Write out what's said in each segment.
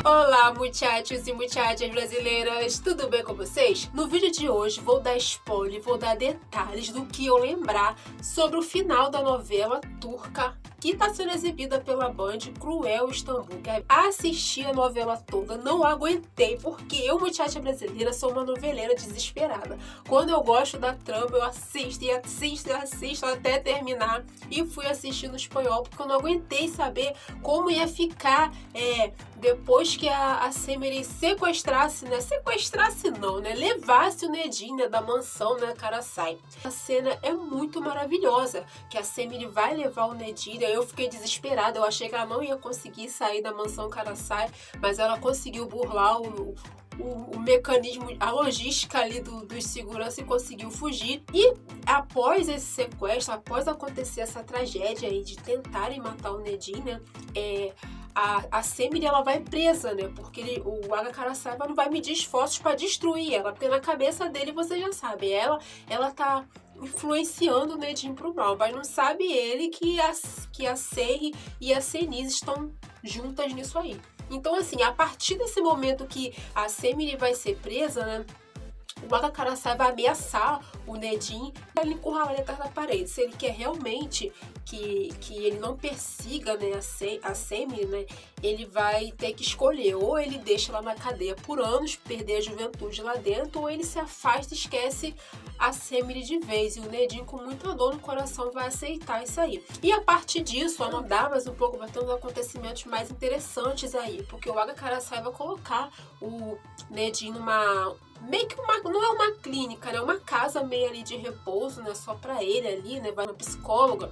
Olá, muchachos e muchachas brasileiras, tudo bem com vocês? No vídeo de hoje vou dar spoiler, vou dar detalhes do que eu lembrar sobre o final da novela turca que está sendo exibida pela Band, Cruel Istambul. Assisti a novela toda, não aguentei, porque eu, muchacha brasileira, sou uma noveleira desesperada. Quando eu gosto da trama, eu assisto e assisto e assisto até terminar. E fui assistir no espanhol, porque eu não aguentei saber como ia ficar depois que a Semire sequestrasse, né? Sequestrasse não, né? Levasse o Nedim, né, da mansão, né, Karasai. A cena é muito maravilhosa, que a Semire vai levar o Nedim, né? Eu fiquei desesperada, eu achei que ela não ia conseguir sair da mansão Karasai, mas ela conseguiu burlar o mecanismo, a logística ali dos segurança e conseguiu fugir. E após esse sequestro, após acontecer essa tragédia aí de tentarem matar o Nedim, né? A Semire, ela vai presa, né? Porque o Aga Karasaiva não vai medir esforços para destruir ela, porque na cabeça dele, você já sabe, ela tá influenciando o Nedim pro mal, mas não sabe ele que a Serri e a Senise estão juntas nisso aí. Então, assim, a partir desse momento que a Semire vai ser presa, né? O Aga Karasai vai ameaçar o Nedim para ele encurralar ele atrás da parede. Se ele quer realmente que ele não persiga, né, a Semire, né, ele vai ter que escolher. Ou ele deixa ela na cadeia por anos, perder a juventude lá dentro, ou ele se afasta e esquece a Semire de vez. E o Nedim, com muita dor no coração, vai aceitar isso aí. E a partir disso, a novela mais um pouco vai ter uns acontecimentos mais interessantes aí. Porque o Aga Karasai vai colocar o Nedim numa... meio que não é uma clínica, né? Uma casa meio ali de repouso, né? Só pra ele ali, né? Vai na psicóloga,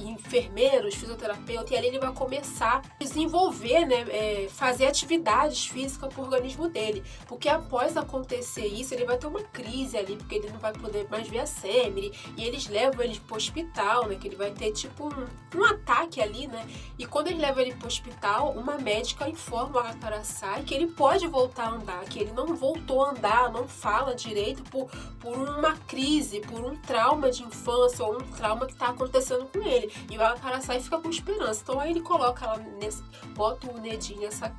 enfermeiros, fisioterapeuta, e ali ele vai começar a desenvolver, né? Fazer atividades físicas pro organismo dele. Porque após acontecer isso, ele vai ter uma crise ali, porque ele não vai poder mais ver a Semire, e eles levam ele pro hospital, né? Que ele vai ter tipo um ataque ali, né? E quando eles levam ele pro hospital, uma médica informa o Aga Karasai que ele pode voltar a andar, que ele não voltou a andar, não fala direito por uma crise, por um trauma de infância ou um trauma que tá acontecendo com ele. E o Aga Karasai fica com esperança. Então aí ele coloca ela bota o Nedim nessa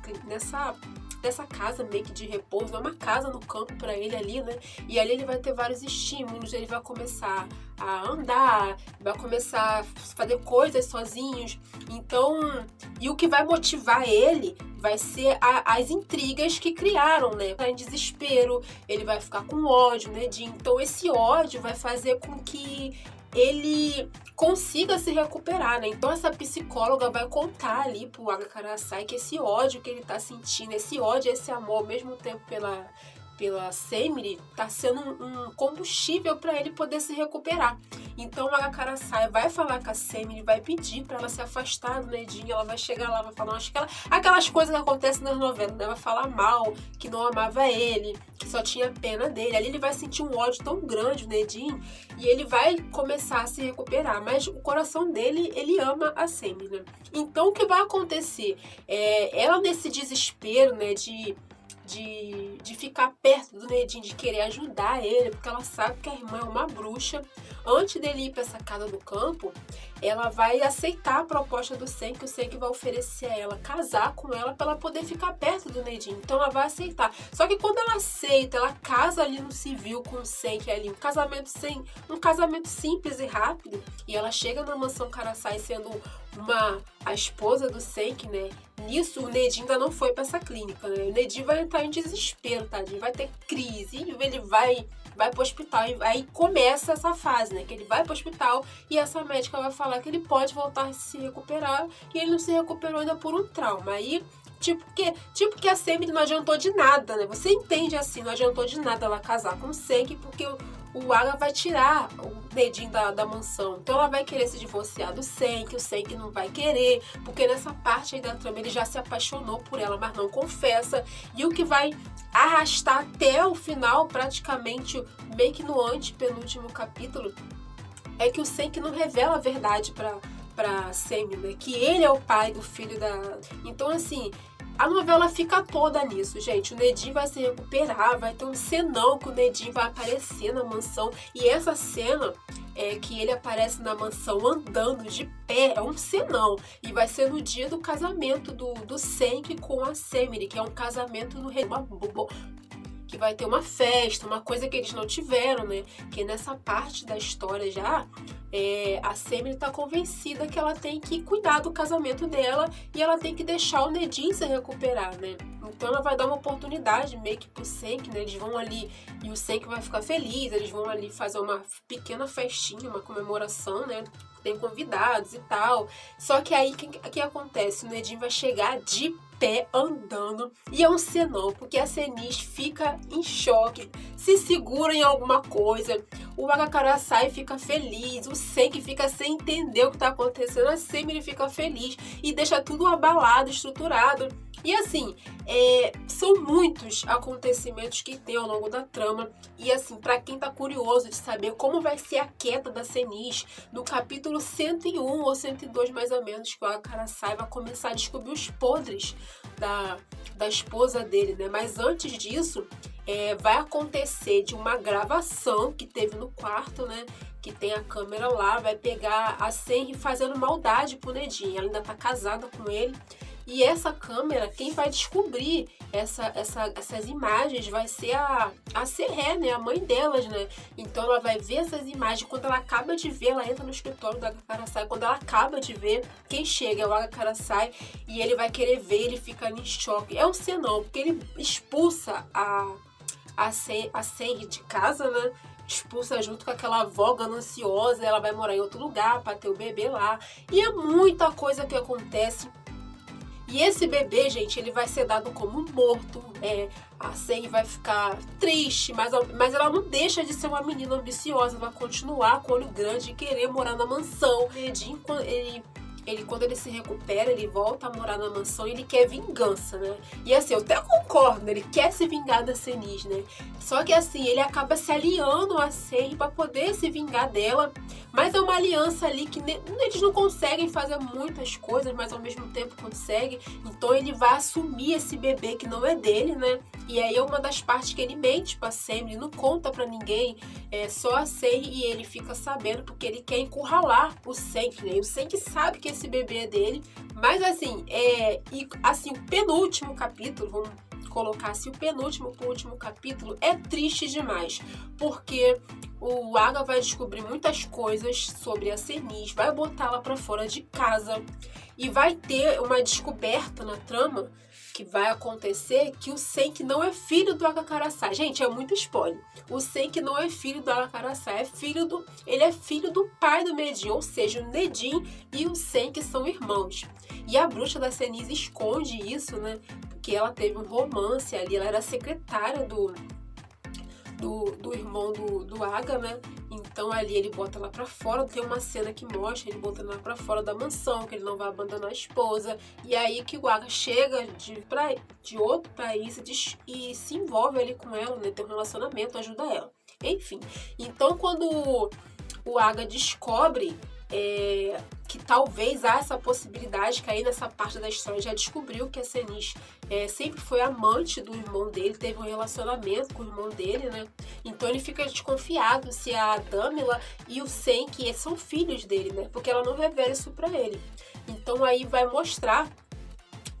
casa meio que de repouso, é uma casa no campo pra ele ali, né? E ali ele vai ter vários estímulos, ele vai começar a andar, vai começar a fazer coisas sozinhos. Então, e o que vai motivar ele vai ser as intrigas que criaram, né? Em desespero, ele vai ficar com ódio, né? Então esse ódio vai fazer com que ele consiga se recuperar, né? Então essa psicóloga vai contar ali pro Aga Karasai que esse ódio que ele tá sentindo, esse ódio, esse amor ao mesmo tempo pela Semire, tá sendo um combustível para ele poder se recuperar. Então o Aga Karasai vai falar com a Semire, vai pedir para ela se afastar do Nedim, ela vai chegar lá, vai falar aquelas coisas que acontecem nas novelas, né? Vai falar mal, que não amava ele, que só tinha pena dele. Ali ele vai sentir um ódio tão grande, o Nedim, e ele vai começar a se recuperar, mas o coração dele, ele ama a Semire, né? Então o que vai acontecer? Ela nesse desespero, né, de ficar perto do Nedim, de querer ajudar ele, porque ela sabe que a irmã é uma bruxa. Antes dele ir para essa casa do campo, ela vai aceitar a proposta do Sen, que o Sen vai oferecer a ela casar com ela para ela poder ficar perto do Nedim. Então ela vai aceitar. Só que quando ela aceita, ela casa ali no civil com o Sen, que é ali um casamento simples e rápido, e ela chega na mansão Karasai sendo a esposa do Senk, né? Nisso, o Nedim ainda não foi para essa clínica, né? O Nedim vai entrar em desespero, tadinho, vai ter crise, e ele vai pro hospital, e aí começa essa fase, né? Que ele vai pro hospital e essa médica vai falar que ele pode voltar a se recuperar, e ele não se recuperou ainda por um trauma. Aí, tipo que a Semire não adiantou de nada, né? Você entende assim, não adiantou de nada ela casar com o Senk, porque o Aga vai tirar o Nedim da mansão. Então ela vai querer se divorciar do Senk, o Senk não vai querer, porque nessa parte aí da trama ele já se apaixonou por ela, mas não confessa. E o que vai arrastar até o final, praticamente, meio que no antepenúltimo capítulo, é que o Senk não revela a verdade pra Semire, né? Que ele é o pai do filho da... Então, assim, A novela fica toda nisso, gente. O Nedim vai se recuperar, vai ter um cenão que o Nedim vai aparecer na mansão. E essa cena que ele aparece na mansão andando de pé, é um cenão. E vai ser no dia do casamento do Senki com a Semire, que é um casamento no rei. Que vai ter uma festa, uma coisa que eles não tiveram, né? Que nessa parte da história já, a Semire tá convencida que ela tem que cuidar do casamento dela e ela tem que deixar o Nedim se recuperar, né? Então ela vai dar uma oportunidade meio que pro Senki, né? Eles vão ali e o Senki vai ficar feliz, eles vão ali fazer uma pequena festinha, uma comemoração, né? Tem convidados e tal. Só que aí, o que acontece? O Nedim vai chegar de pé andando e é um cenão, porque a Senis fica em choque, se segura em alguma coisa, o Agakarasai fica feliz, o Senki fica sem entender o que tá acontecendo, a Semire fica feliz e deixa tudo abalado, estruturado. E assim, são muitos acontecimentos que tem ao longo da trama. E assim, pra quem tá curioso de saber como vai ser a queda da Senis, no capítulo 101 ou 102 mais ou menos, que o Agakarasai vai começar a descobrir os podres da esposa dele, né? Mas antes disso, vai acontecer de uma gravação que teve no quarto, né? Que tem a câmera lá, vai pegar a Senri fazendo maldade pro Nedim. Ela ainda tá casada com ele. E essa câmera, quem vai descobrir essas imagens vai ser a Serré, né? A mãe delas, né? Então ela vai ver essas imagens. Quando ela acaba de ver, ela entra no escritório do Agakarasai. Quando ela acaba de ver, quem chega é o Agakarasai e ele vai querer ver, ele fica ali em choque. É um cenão, porque ele expulsa a Senri de casa, né? Expulsa junto com aquela avó gananciosa. Ela vai morar em outro lugar para ter o bebê lá. E é muita coisa que acontece. E esse bebê, gente, ele vai ser dado como morto. A Senri vai ficar triste, mas ela não deixa de ser uma menina ambiciosa. Vai continuar com o olho grande e querer morar na mansão. O Nedim, quando ele se recupera, ele volta a morar na mansão e ele quer vingança, né? E assim, eu até concordo, né? Ele quer se vingar da Senis, né? Só que assim, ele acaba se aliando a Senri para poder se vingar dela. Mas é uma aliança ali que eles não conseguem fazer muitas coisas, mas ao mesmo tempo conseguem. Então ele vai assumir esse bebê que não é dele, né? E aí é uma das partes que ele mente pra Semire, não conta pra ninguém. Só a Senri e ele fica sabendo, porque ele quer encurralar o Senki, né? E o Senki sabe que esse bebê é dele. Mas assim, o penúltimo capítulo, vamos colocar assim, o penúltimo pro último capítulo é triste demais, porque o Aga vai descobrir muitas coisas sobre a Senis, vai botá-la pra fora de casa e vai ter uma descoberta na trama que vai acontecer que o Senki não é filho do Agakarasai. Gente, é muito spoiler. O Senki não é filho do Agakarasai, ele é filho do pai do Nedim, ou seja, o Nedim e o Senki são irmãos. E a bruxa da Senis esconde isso, né? Porque ela teve um romance ali, ela era secretária do irmão do Aga, né? Então ali ele bota ela pra fora, tem uma cena que mostra ele botando ela pra fora da mansão, que ele não vai abandonar a esposa. E aí que o Aga chega de outro país e se envolve ali com ela, né? Tem um relacionamento, ajuda ela. Enfim, então quando o Aga descobre que talvez há essa possibilidade, que aí nessa parte da história já descobriu que a Senis sempre foi amante do irmão dele, teve um relacionamento com o irmão dele, né? Então ele fica desconfiado se a Damila e o Senki são filhos dele, né? Porque ela não revela isso pra ele. Então aí vai mostrar.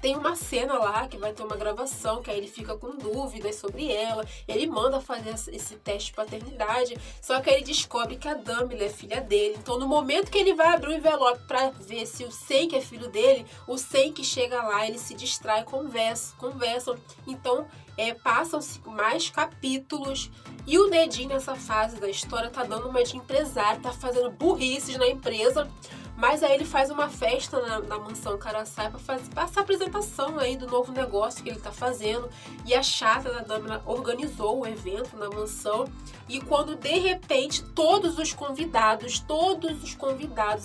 Tem uma cena lá que vai ter uma gravação, que aí ele fica com dúvidas sobre ela. Ele manda fazer esse teste de paternidade, só que aí ele descobre que a Damila é filha dele. Então, no momento que ele vai abrir o envelope para ver se o Senki é filho dele, o Senki chega lá, ele se distrai, conversam. Então, passam-se mais capítulos. E o Nedim, nessa fase da história, tá dando uma de empresário, tá fazendo burrices na empresa. Mas aí ele faz uma festa na mansão Karasai para essa apresentação aí do novo negócio que ele tá fazendo. E a chata da Damila organizou o evento na mansão. E quando de repente todos os convidados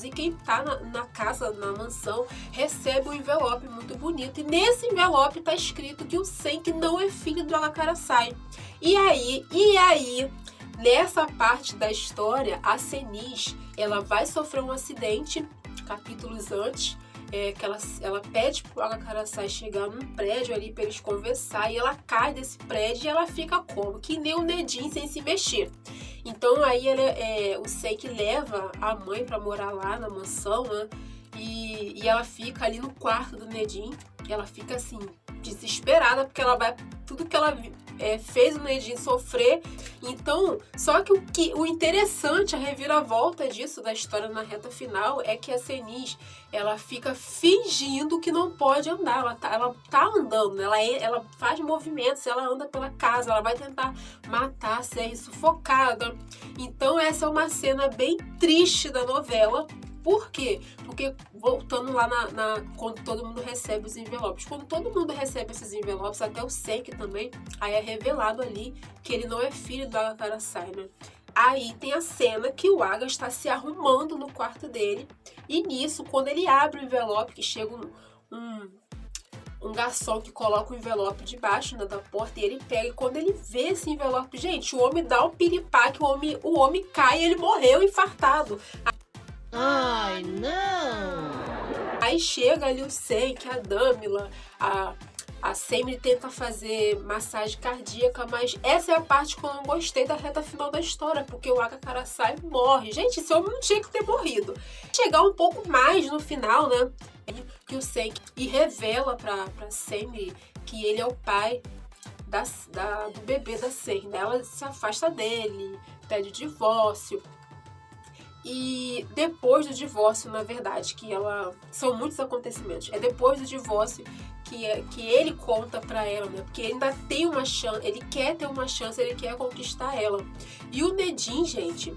e quem tá na casa, na mansão, recebe um envelope muito bonito. E nesse envelope tá escrito que o Senki não é filho do Agakarasai. E aí, nessa parte da história, a Senis, ela vai sofrer um acidente, capítulos antes, que ela pede pro Aga-Kara-sai chegar num prédio ali pra eles conversar, e ela cai desse prédio e ela fica como? Que nem o Nejin sem se mexer. Então aí o Senki leva a mãe pra morar lá na mansão, né? E ela fica ali no quarto do Nejin, e ela fica assim, desesperada, porque ela vai... Tudo que ela fez o Nejin sofrer. Então, só que o interessante, a reviravolta disso, da história na reta final, é que a Zenith, ela fica fingindo que não pode andar. Ela tá andando, ela faz movimentos, ela anda pela casa, ela vai tentar matar a Serri sufocada. Então, essa é uma cena bem triste da novela. Por quê? Porque, voltando lá quando todo mundo recebe os envelopes. Quando todo mundo recebe esses envelopes, até o Senki também, aí é revelado ali que ele não é filho do Aga-Kara-sai, né? Aí tem a cena que o Aga está se arrumando no quarto dele. E nisso, quando ele abre o envelope, que chega um garçom que coloca o envelope debaixo, né, da porta, e ele pega. E quando ele vê esse envelope, gente, o homem dá um piripaque, o homem cai e ele morreu infartado. Ai, não! Aí chega ali o Senki, a Damila, a Semmi tenta fazer massagem cardíaca, mas essa é a parte que eu não gostei da reta final da história, porque o Aga-Kara-sai morre. Gente, esse homem não tinha que ter morrido. Chegar um pouco mais no final, né, que o Senki e revela pra Semmi que ele é o pai do bebê da Semmi. Ela se afasta dele, pede divórcio. E depois do divórcio, na verdade, são muitos acontecimentos. É depois do divórcio que ele conta pra ela, né? Porque ele ainda tem uma chance, ele quer ter uma chance, ele quer conquistar ela. E o Nejin, gente,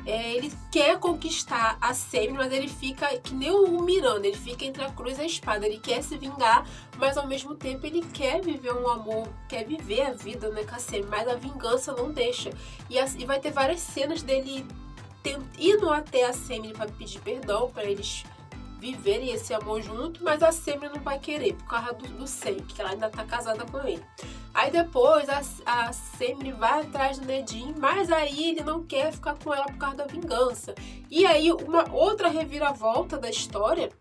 ele quer conquistar a Semmi, mas ele fica que nem o Miranda, ele fica entre a cruz e a espada. Ele quer se vingar, mas ao mesmo tempo ele quer viver um amor, quer viver a vida, né, com a Semmi, mas a vingança não deixa. E vai ter várias cenas dele indo até a Semmi para pedir perdão, para eles viverem esse amor junto, mas a Semmi não vai querer, por causa do Senki, que ela ainda tá casada com ele. Aí depois a Semmi vai atrás do Nejin, mas aí ele não quer ficar com ela por causa da vingança. E aí uma outra reviravolta da história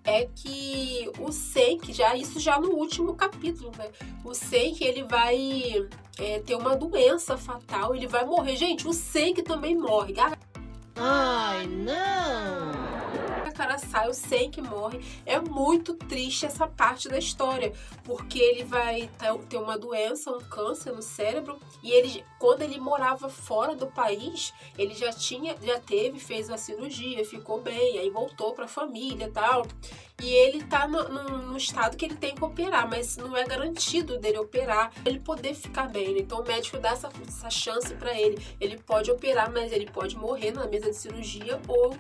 é que o Senki, isso já no último capítulo, né? O Senki, ele vai ter uma doença fatal, ele vai morrer. Gente, o Senki também morre. Ai, não! Aga-Kara-sai, o Senki morre. É muito triste essa parte da história, porque ele vai ter uma doença, um câncer no cérebro, e quando ele morava fora do país, ele fez a cirurgia, ficou bem, aí voltou pra família e tal. E ele tá no estado que ele tem que operar, mas não é garantido dele operar, ele poder ficar bem, né? Então o médico dá essa chance pra ele. Ele pode operar, mas ele pode morrer na mesa de cirurgia ou,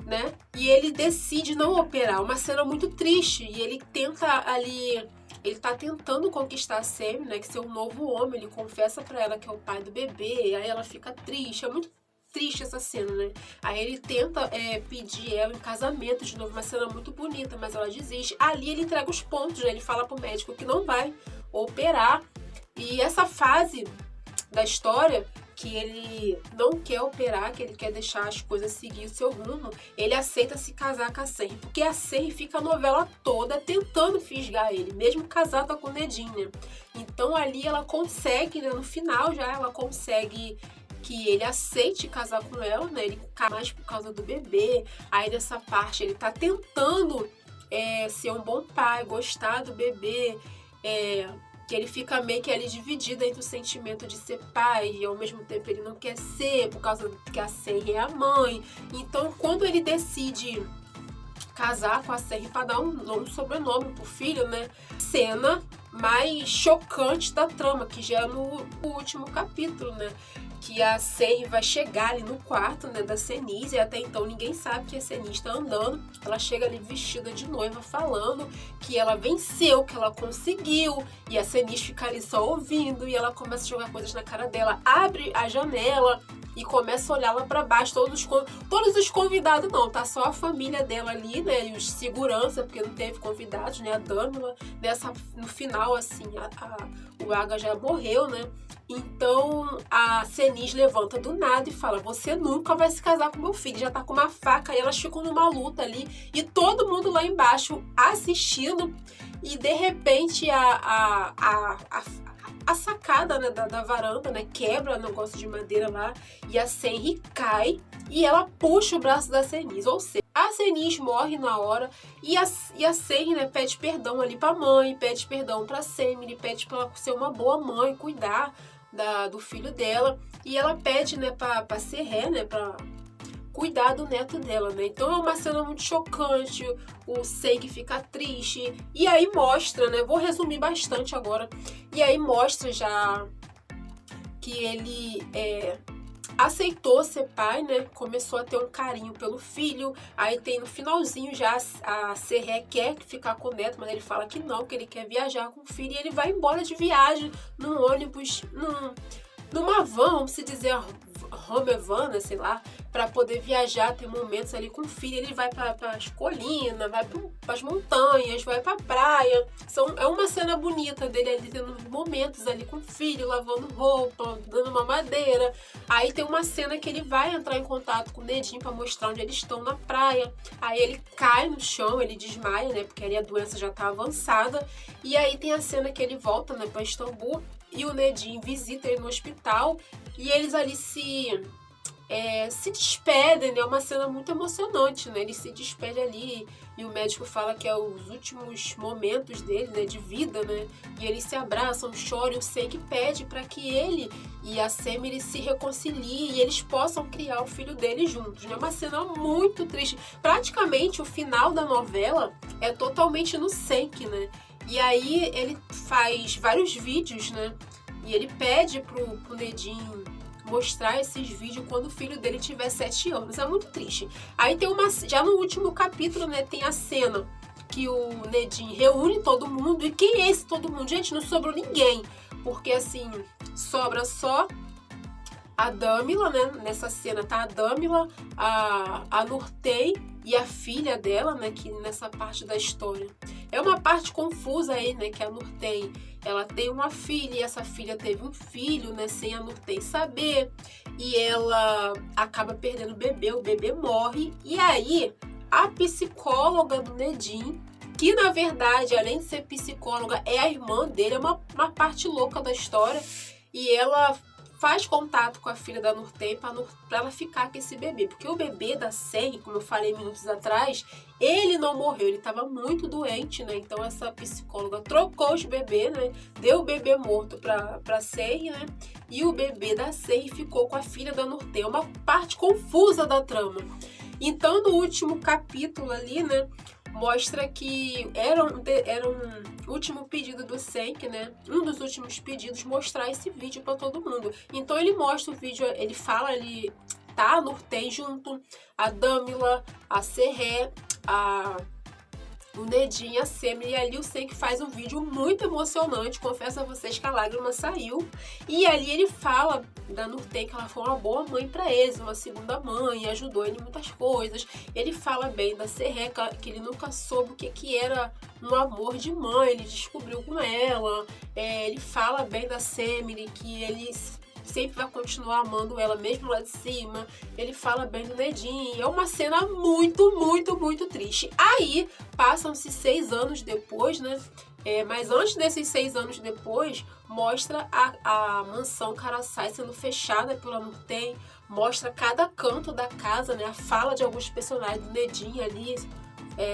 né? E ele decide não operar. Uma cena muito triste. E ele tenta ali... Ele tá tentando conquistar a Semmi, né? Que ser um novo homem. Ele confessa pra ela que é o pai do bebê. Aí ela fica triste. É muito triste essa cena, né? Aí ele tenta pedir ela em casamento de novo. Uma cena muito bonita, mas ela desiste. Ali ele entrega os pontos, né? Ele fala pro médico que não vai operar. E essa fase da história, que ele não quer operar, que ele quer deixar as coisas seguir o seu rumo, ele aceita se casar com a Serri, porque a Serri fica a novela toda tentando fisgar ele, mesmo casada com o Nejin, né? Então ali ela consegue, né, no final já, ela consegue que ele aceite casar com ela, né? Ele cai mais por causa do bebê. Aí nessa parte ele tá tentando ser um bom pai, gostar do bebê, que ele fica meio que ali dividido entre o sentimento de ser pai e ao mesmo tempo ele não quer ser, por causa que a Serri é a mãe. Então, quando ele decide casar com a Serri para dar um sobrenome pro filho, né? Cena mais chocante da trama, que já é no último capítulo, né? Que a Serri vai chegar ali no quarto, né, da Zenith, e até então ninguém sabe que a Zenith está andando. Ela chega ali vestida de noiva, falando que ela venceu, que ela conseguiu, e a Zenith fica ali só ouvindo, e ela começa a jogar coisas na cara dela, abre a janela e começa a olhar lá para baixo. Todos os convidados não, tá só a família dela ali, né, e os segurança, porque não teve convidados, né, a Damila, no final, assim, o Aga já morreu, né. Então a Cenis levanta do nada e fala: você nunca vai se casar com meu filho. Já tá com uma faca e elas ficam numa luta ali. E todo mundo lá embaixo assistindo. E de repente a sacada, né, da varanda, né, quebra o negócio de madeira lá. E a Senri cai e ela puxa o braço da Cenis. Ou seja, a Cenis morre na hora e a Senri, né, pede perdão ali pra mãe, pede perdão pra Semire, pede pra ela ser uma boa mãe, cuidar do filho dela. E ela pede, né, pra Serré, né, pra cuidar do neto dela, né? Então é uma cena muito chocante, o Senki fica triste, e aí mostra, né? Vou resumir bastante agora. E aí mostra já que ele aceitou ser pai, né? Começou a ter um carinho pelo filho. Aí tem no finalzinho já a Serré quer ficar com o neto, mas ele fala que não, que ele quer viajar com o filho. E ele vai embora de viagem num ônibus, numa van, vamos se dizer, home van, né, sei lá, para poder viajar, ter momentos ali com o filho. Ele vai para as colinas, vai para as montanhas, vai para a praia. É uma cena bonita dele ali tendo momentos ali com o filho, lavando roupa, dando uma madeira. Aí tem uma cena que ele vai entrar em contato com o Nedinho para mostrar onde eles estão na praia. Aí ele cai no chão, ele desmaia, né, porque ali a doença já tá avançada. E aí tem a cena que ele volta, né, para Istambul e o Nedinho visita ele no hospital e eles ali se despedem, né? É uma cena muito emocionante, né? Ele se despede ali e o médico fala que é os últimos momentos dele, né? De vida, né? E eles se abraçam, choram, e o Senki pede para que ele e a Semire se reconciliem e eles possam criar o filho dele juntos, né? Uma cena muito triste. Praticamente o final da novela é totalmente no Senki, né? E aí ele faz vários vídeos, né? E ele pede pro Nedinho mostrar esses vídeos quando o filho dele tiver 7 anos. É muito triste. Aí tem já no último capítulo, né, tem a cena que o Nedinho reúne todo mundo. E quem é esse todo mundo? Gente, não sobrou ninguém. Porque, assim, sobra só a Dâmila, né? Nessa cena tá a Dâmila, a Nurten e a filha dela, né? Que nessa parte da história. É uma parte confusa aí, né? Que a Nurten, ela tem uma filha e essa filha teve um filho, né? Sem a Nurten saber. E ela acaba perdendo o bebê morre. E aí, a psicóloga do Nedinho, que na verdade, além de ser psicóloga, é a irmã dele, é uma parte louca da história. E ela faz contato com a filha da Nurten para ela ficar com esse bebê. Porque o bebê da Senri, como eu falei minutos atrás, ele não morreu, ele estava muito doente, né? Então essa psicóloga trocou os bebês, né? Deu o bebê morto para Senri, né? E o bebê da Senri ficou com a filha da Nurten. É uma parte confusa da trama. Então, no último capítulo ali, né? Mostra que era um último pedido do Senki, né? Um dos últimos pedidos, mostrar esse vídeo para todo mundo. Então ele mostra o vídeo, ele fala, ele tá a Nurten junto, a Dâmila, a Serré, o Nedinho, a Semire, e ali o Senki faz um vídeo muito emocionante. Confesso a vocês que a lágrima saiu. E ali ele fala da Nurten que ela foi uma boa mãe para eles, uma segunda mãe, ajudou ele em muitas coisas. Ele fala bem da Serré, que ele nunca soube o que era um amor de mãe, ele descobriu com ela. Ele fala bem da Semire, que ele sempre vai continuar amando ela mesmo lá de cima. Ele fala bem do Nedinho. É uma cena muito, muito, muito triste. Aí, passam-se 6 anos depois, né? Mas antes desses 6 anos depois, mostra a mansão Karasai sendo fechada pela Nurten. Mostra cada canto da casa, né? A fala de alguns personagens do Nedinho ali,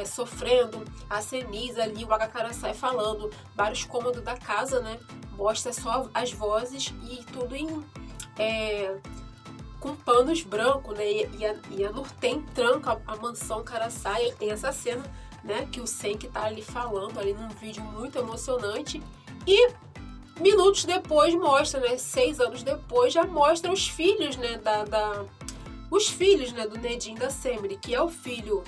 sofrendo, a Cenis ali, o Agakarasai falando, vários cômodos da casa, né? Mostra só as vozes e tudo com panos brancos, né? E a Nurten tranca a mansão Karasai. Tem essa cena, né? Que o Senki tá ali falando, ali num vídeo muito emocionante. E minutos depois mostra, né? 6 anos depois, já mostra os filhos, né? Os filhos, né? Do Nedinho e da Semire, que é o filho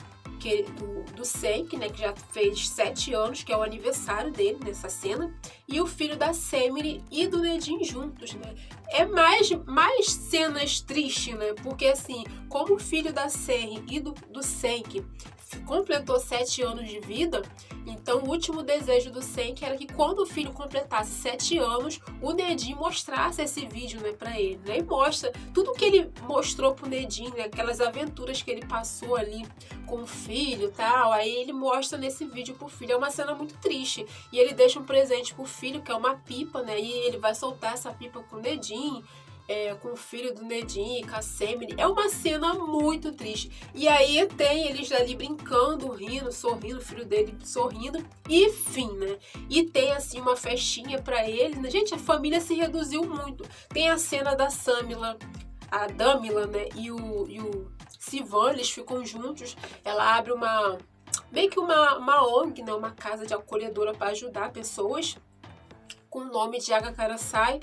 do Senki, né, que já fez 7 anos, que é o aniversário dele nessa cena, e o filho da Semire e do Nejin juntos, né? É mais cenas tristes, né? Porque assim, como o filho da Senri e do Senki completou 7 anos de vida, então o último desejo do Senki era que quando o filho completasse 7 anos, o Nejin mostrasse esse vídeo, né, pra ele, né? E mostra tudo que ele mostrou pro Nejin, né? Aquelas aventuras que ele passou ali com o filho e tal, aí ele mostra nesse vídeo pro filho. É uma cena muito triste. E ele deixa um presente pro filho, que é uma pipa, né? E ele vai soltar essa pipa com o Nejin, com o filho do Nejin, com a Semire. É uma cena muito triste. E aí tem eles ali brincando, rindo, sorrindo, o filho dele sorrindo. E fim, né? E tem assim uma festinha pra ele, né? Gente, a família se reduziu muito. Tem a cena da Samila, a Damila, né? E o Sivan, eles ficam juntos. Ela abre meio que uma ONG, né? Uma casa de acolhedora para ajudar pessoas, com o nome de Agakarasai.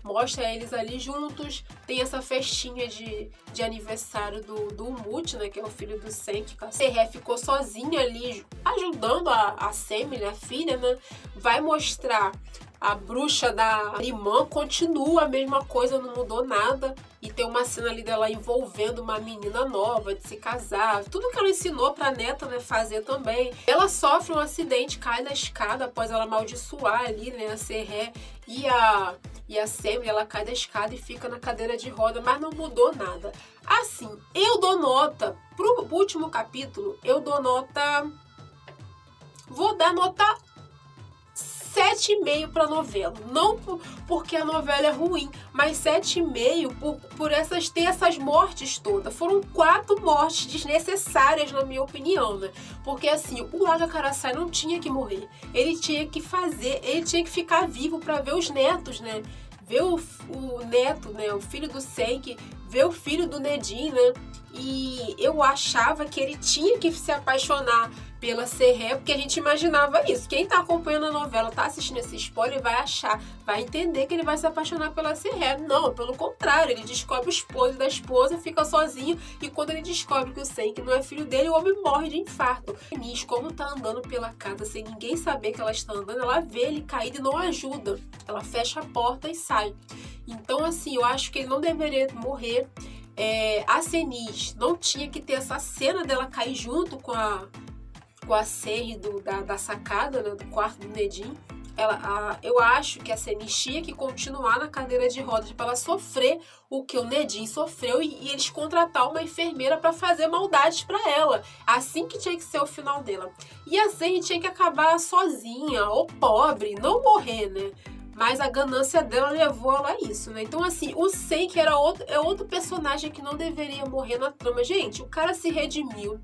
Mostra eles ali juntos. Tem essa festinha de aniversário do Umut, né? Que é o filho do Senki. A Serré ficou sozinha ali, ajudando a Semire, a filha, né? Vai mostrar a bruxa da irmã, continua a mesma coisa, não mudou nada. E tem uma cena ali dela envolvendo uma menina nova, de se casar. Tudo que ela ensinou pra neta, né, fazer também. Ela sofre um acidente, cai na escada após ela amaldiçoar ali, né, a Serré e a Semire. Ela cai da escada e fica na cadeira de roda, mas não mudou nada. Assim, eu dou nota, pro último capítulo, eu dou nota... Vou dar nota 7,5 para a novela. Não porque a novela é ruim, mas 7,5 por ter essas mortes todas. Foram 4 mortes desnecessárias, na minha opinião, né? Porque assim, o Agakarasai não tinha que morrer. Ele tinha que ficar vivo para ver os netos, né? Ver o neto, né? O filho do Senki, ver o filho do Nejin, né? E eu achava que ele tinha que se apaixonar pela Serré, porque a gente imaginava isso. Quem tá acompanhando a novela, tá assistindo esse spoiler, vai entender que ele vai se apaixonar pela Serré. Não, pelo contrário, ele descobre o esposo da esposa, fica sozinho, e quando ele descobre que o Senki não é filho dele, o homem morre de infarto. Denise, como tá andando pela casa sem ninguém saber que ela está andando, ela vê ele caído e não ajuda. Ela fecha a porta e sai. Então, assim, eu acho que ele não deveria morrer. A Denise não tinha que ter essa cena dela cair junto com a Senri da sacada, né, do quarto do Nejin. Eu acho que a Senri tinha que continuar na cadeira de rodas para ela sofrer o que o Nejin sofreu e eles contratar uma enfermeira para fazer maldades para ela. Assim que tinha que ser o final dela. E a Senri tinha que acabar sozinha ou pobre, não morrer, né? Mas a ganância dela levou ela a isso, né? Então, assim, o Senki é outro personagem que não deveria morrer na trama. Gente, o cara se redimiu.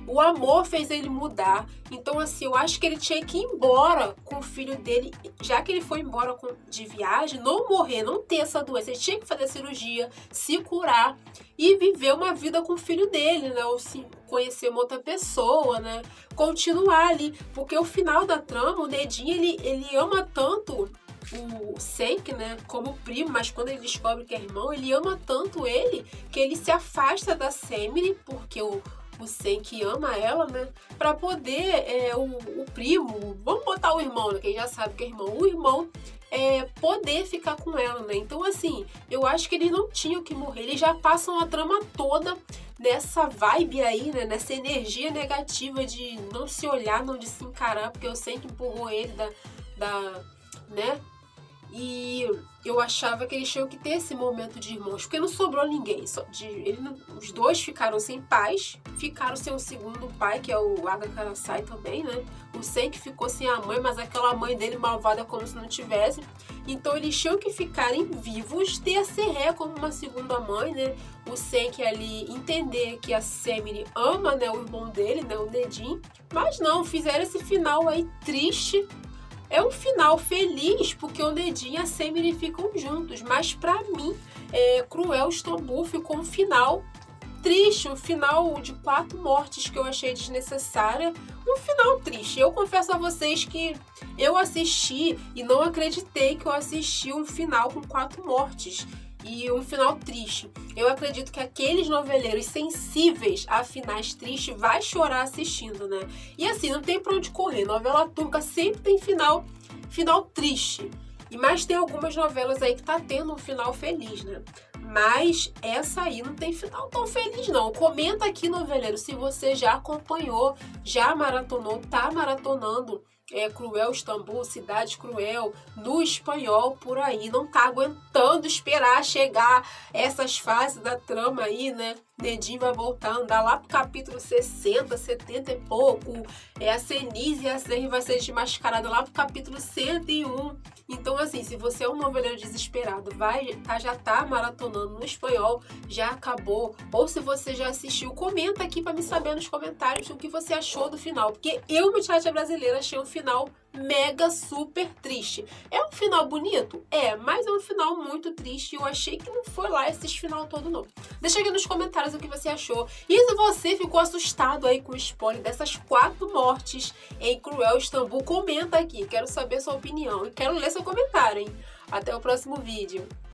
O amor fez ele mudar. Então, assim, eu acho que ele tinha que ir embora com o filho dele. Já que ele foi embora de viagem, não morrer, não ter essa doença. Ele tinha que fazer cirurgia, se curar e viver uma vida com o filho dele, né? Ou se conhecer uma outra pessoa, né? Continuar ali. Porque o final da trama, o Nejin, ele ama tanto o Senki, né, como primo, mas quando ele descobre que é irmão, ele ama tanto ele que ele se afasta da Semire, porque o Senki ama ela, né, pra poder o primo, vamos botar o irmão, né, quem já sabe que é irmão, o irmão poder ficar com ela, né. Então, assim, eu acho que eles não tinham que morrer, eles já passam a trama toda nessa vibe aí, né, nessa energia negativa de não se olhar, não de se encarar, porque o Senki empurrou ele né. E eu achava que eles tinham que ter esse momento de irmãos, porque não sobrou ninguém. Os dois ficaram sem pais, ficaram sem o segundo pai, que é o Agakarasai também, né? O Senki ficou sem a mãe, mas aquela mãe dele malvada como se não tivesse. Então eles tinham que ficarem vivos, ter a Serré como uma segunda mãe, né? O Senki ali entender que a Semire ama, né, o irmão dele, né, o Nejin. Mas não, fizeram esse final aí triste. É um final feliz, porque o Nejin e a Semire ficam juntos, mas pra mim, Cruel Stambul ficou um final triste, um final de 4 mortes que eu achei desnecessária, um final triste. Eu confesso a vocês que eu assisti e não acreditei que eu assisti um final com 4 mortes. e um final triste. Eu acredito que aqueles noveleiros sensíveis a finais tristes vai chorar assistindo, né? E assim, não tem pra onde correr. Novela turca sempre tem final triste. Mas tem algumas novelas aí que tá tendo um final feliz, né? Mas essa aí não tem final tão feliz, não. Comenta aqui, noveleiro, se você já acompanhou, já maratonou, tá maratonando Cruel Istambul, Cidade Cruel, no espanhol por aí. Não tá aguentando esperar chegar essas fases da trama aí, né? Nedim vai voltar a andar lá pro capítulo 60, 70 e pouco. A Senise e a Serri vai ser desmascarada lá pro capítulo 101. Então, assim, se você é um noveleiro desesperado, já tá maratonando no espanhol, já acabou, ou se você já assistiu, comenta aqui pra me saber nos comentários o que você achou do final, porque eu, Muchacha Brasileira, achei um final mega super triste. É um final bonito? Mas é um final muito triste e eu achei que não foi lá esse final todo, não. Deixa aqui nos comentários o que você achou. E se você ficou assustado aí com o spoiler dessas 4 mortes em Cruel Istambul, comenta aqui. Quero saber sua opinião e quero ler seu comentário, hein? Até o próximo vídeo.